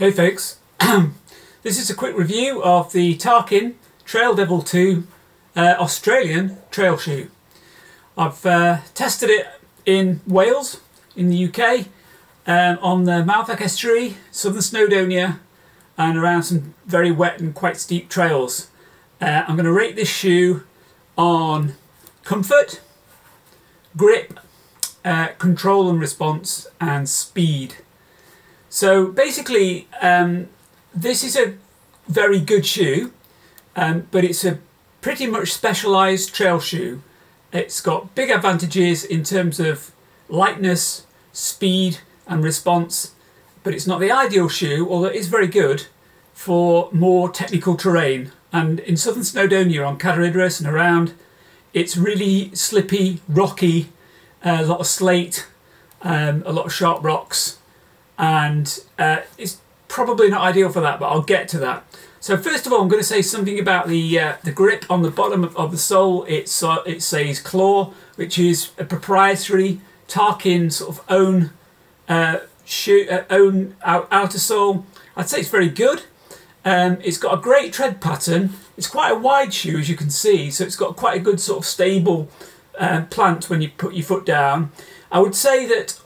Hey folks, this is a quick review of the Tarkine Trail Devil 2 Australian trail shoe. I've tested it in Wales, in the UK, on the Malfach Estuary, southern Snowdonia, and around some very wet and quite steep trails. I'm going to rate this shoe on comfort, grip, control and response, and speed. So basically, this is a very good shoe, but it's a pretty much specialised trail shoe. It's got big advantages in terms of lightness, speed and response, but it's not the ideal shoe, although it is very good for more technical terrain. And in southern Snowdonia on Eryri and around, it's really slippy, rocky, a lot of slate, a lot of sharp rocks, and it's probably not ideal for that, but I'll get to that. So first of all, I'm going to say something about the grip on the bottom of the sole. It says Claw, which is a proprietary Tarkine sort of own outer sole. I'd say it's very good. It's got a great tread pattern. It's quite a wide shoe, as you can see, so it's got quite a good sort of stable plant when you put your foot down. I would say that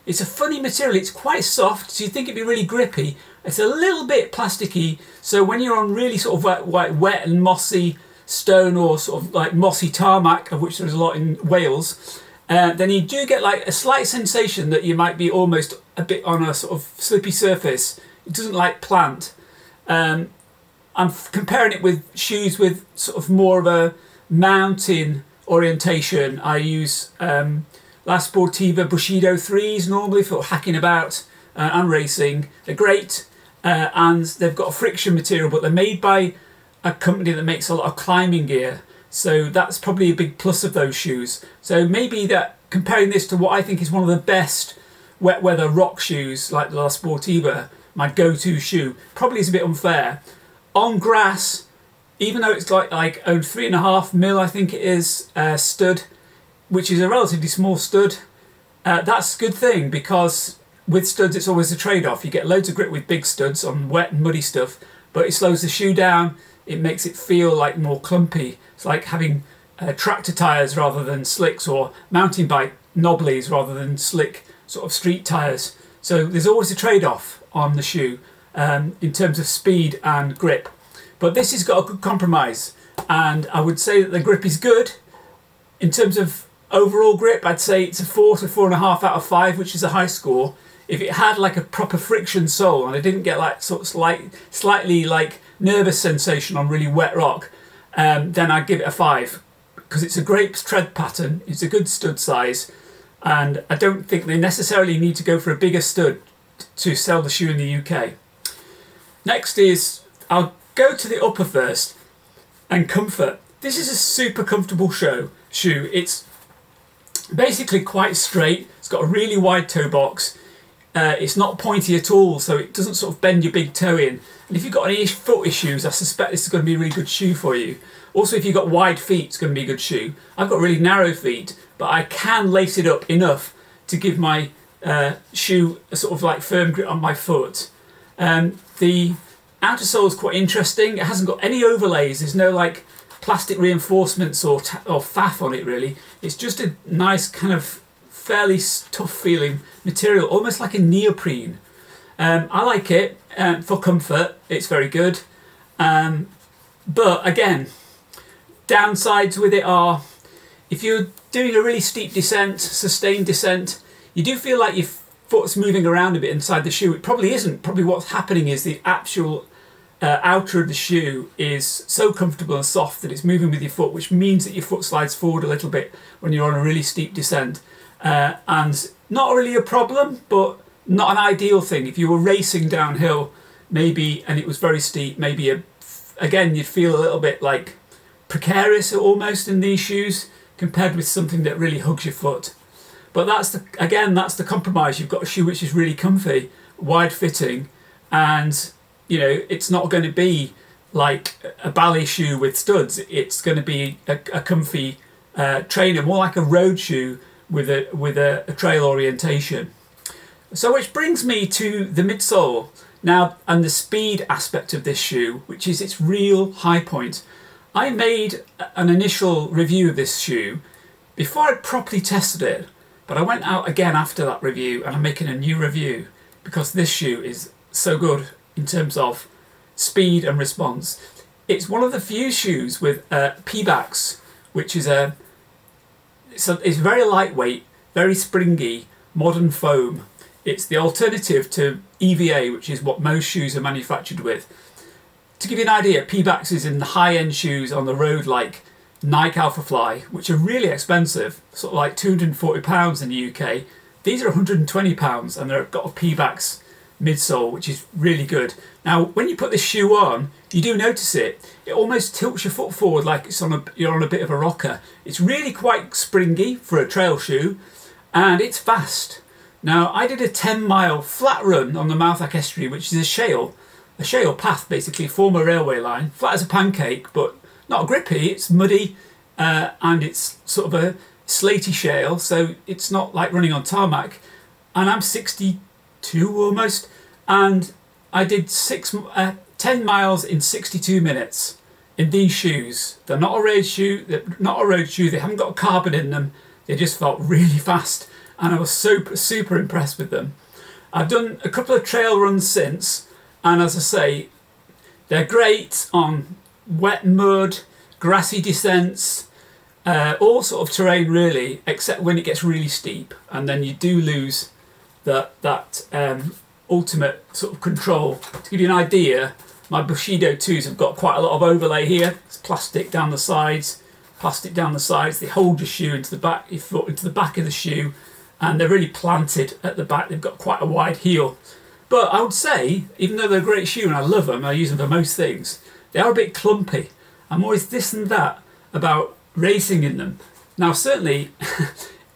it's a funny material. It's quite soft, so you think it'd be really grippy. It's a little bit plasticky, so when you're on really sort of wet and mossy stone or sort of like mossy tarmac, of which there's a lot in Wales, then you do get like a slight sensation that you might be almost a bit on a sort of slippy surface. It doesn't like plant. I'm comparing it with shoes with sort of more of a mountain orientation. I use La Sportiva Bushido 3s normally for hacking about and racing. They're great, and they've got a friction material, but they're made by a company that makes a lot of climbing gear, so that's probably a big plus of those shoes. So maybe that comparing this to what I think is one of the best wet weather rock shoes like the La Sportiva, my go-to shoe, probably is a bit unfair. On grass, even though it's like 3.5 mil, I think it is, stud, which is a relatively small stud, that's a good thing, because with studs it's always a trade-off. You get loads of grip with big studs on wet and muddy stuff, but it slows the shoe down. It makes it feel like more clumpy. It's like having tractor tyres rather than slicks, or mountain bike knobblies rather than slick sort of street tyres. So there's always a trade-off on the shoe in terms of speed and grip. But this has got a good compromise, and I would say that the grip is good. In terms of overall grip, I'd say it's a 4 to 4.5 out of 5, which is a high score. If it had like a proper friction sole and I didn't get like sort of slightly like nervous sensation on really wet rock, then I'd give it a 5, because it's a great tread pattern, it's a good stud size, and I don't think they necessarily need to go for a bigger stud to sell the shoe in the UK. Next is, I'll go to the upper first, and comfort. This is a super comfortable shoe. It's basically quite straight. It's got a really wide toe box. It's not pointy at all, so it doesn't sort of bend your big toe in. And if you've got any foot issues, I suspect this is going to be a really good shoe for you. Also, if you've got wide feet, it's going to be a good shoe. I've got really narrow feet, but I can lace it up enough to give my shoe a sort of like firm grip on my foot. The outer sole is quite interesting. It hasn't got any overlays. There's no like plastic reinforcements or faff on it really. It's just a nice kind of fairly tough feeling material, almost like a neoprene. I like it for comfort. It's very good. But again, downsides with it are, if you're doing a really steep descent, sustained descent, you do feel like your foot's moving around a bit inside the shoe. It probably isn't. Probably what's happening is the actual outer of the shoe is so comfortable and soft that it's moving with your foot, which means that your foot slides forward a little bit when you're on a really steep descent. And not really a problem, but not an ideal thing. If you were racing downhill, maybe, and it was very steep, maybe again you'd feel a little bit like precarious almost in these shoes compared with something that really hugs your foot. But that's the compromise. You've got a shoe which is really comfy, wide fitting, and you know it's not going to be like a ballet shoe with studs. It's going to be a comfy trainer, more like a road shoe with a trail orientation. So which brings me to the midsole now and the speed aspect of this shoe, which is its real high point. I made an initial review of this shoe before I properly tested it, but I went out again after that review and I'm making a new review because this shoe is so good in terms of speed and response. It's one of the few shoes with P-backs, which is it's very lightweight, very springy, modern foam. It's the alternative to EVA, which is what most shoes are manufactured with. To give you an idea, P-backs is in the high-end shoes on the road like Nike Alpha Fly, which are really expensive, sort of like £240 in the UK. These are £120 and they've got a P-backs midsole, which is really good. Now, when you put this shoe on, you do notice it. It almost tilts your foot forward like you're on a bit of a rocker. It's really quite springy for a trail shoe, and it's fast. Now, I did a 10-mile flat run on the Mouthak Estuary, which is a shale path, basically, former railway line, flat as a pancake, but not grippy. It's muddy, and it's sort of a slaty shale, so it's not like running on tarmac. And I'm 62 almost, and I did 10 miles in 62 minutes in these shoes. They're not a road shoe. They haven't got carbon in them. They just felt really fast, and I was super impressed with them. I've done a couple of trail runs since, and as I say, they're great on wet mud, grassy descents, all sort of terrain really, except when it gets really steep, and then you do lose that ultimate sort of control. To give you an idea, my Bushido 2s have got quite a lot of overlay here. It's plastic down the sides. They hold your shoe into the back, your foot into the back of the shoe, and they're really planted at the back. They've got quite a wide heel. But I would say, even though they're a great shoe and I love them, I use them for most things, they are a bit clumpy. I'm always this and that about racing in them. Now, certainly,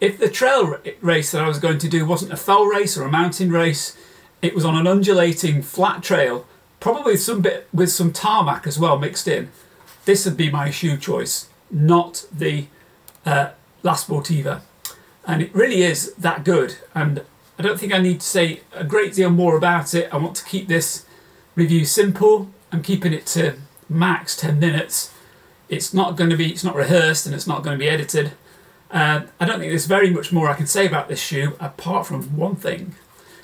if the trail race that I was going to do wasn't a fell race or a mountain race, it was on an undulating flat trail, probably with some tarmac as well mixed in, this would be my shoe choice, not the La Sportiva. And it really is that good, and I don't think I need to say a great deal more about it. I want to keep this review simple. I'm keeping it to max 10 minutes. It's not rehearsed, and it's not going to be edited. I don't think there's very much more I can say about this shoe apart from one thing.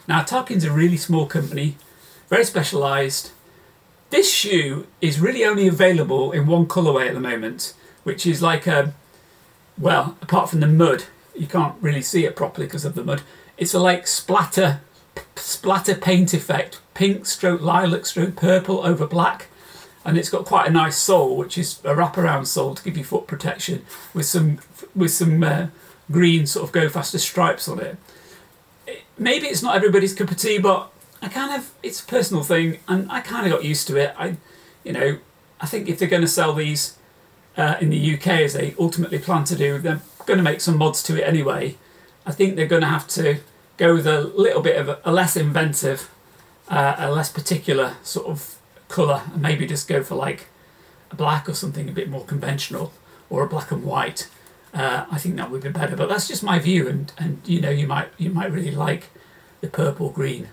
Now, Tarkine's a really small company, very specialised. This shoe is really only available in one colourway at the moment, which is like apart from the mud, you can't really see it properly because of the mud. It's a like splatter paint effect, pink stroke lilac stroke purple over black, and it's got quite a nice sole, which is a wraparound sole to give you foot protection with some green sort of go faster stripes on it. Maybe it's not everybody's cup of tea, but it's a personal thing, and I kind of got used to it. I think if they're going to sell these in the UK, as they ultimately plan to do, they're going to make some mods to it anyway. I think they're going to have to go with a little bit of a less inventive, a less particular sort of colour, and maybe just go for like a black or something a bit more conventional, or a black and white. I think that would be better, but that's just my view, and you might really like the purple green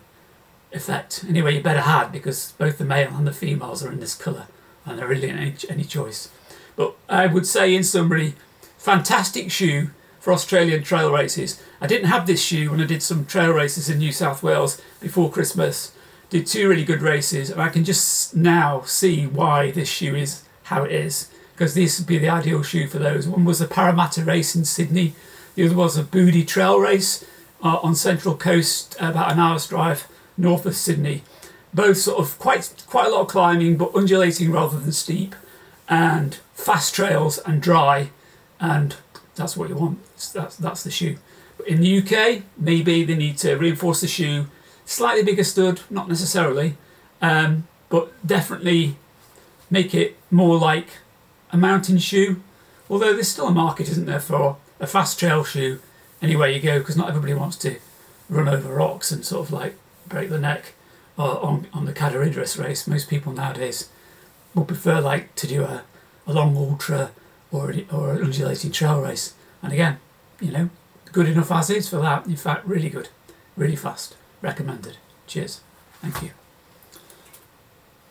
effect. Anyway, you better had, because both the male and the females are in this colour, and there really ain't any choice. But I would say, in summary, fantastic shoe for Australian trail races. I didn't have this shoe when I did some trail races in New South Wales before Christmas. Did 2 really good races, and I can just now see why this shoe is how it is, because this would be the ideal shoe for those. One was a Parramatta race in Sydney, the other was a Boody trail race on Central Coast, about an hour's drive north of Sydney. Both sort of quite a lot of climbing, but undulating rather than steep, and fast trails and dry, and that's what you want. That's the shoe. But in the UK, maybe they need to reinforce the shoe, slightly bigger stud, not necessarily, but definitely make it more like a mountain shoe. Although there's still a market, isn't there, for a fast trail shoe anywhere you go, because not everybody wants to run over rocks and sort of like break the neck on the Cadair Idris race. Most people nowadays would prefer like to do a long ultra or an undulating trail race. And again, good enough as is for that. In fact, really good, really fast. recommended. Cheers. Thank you.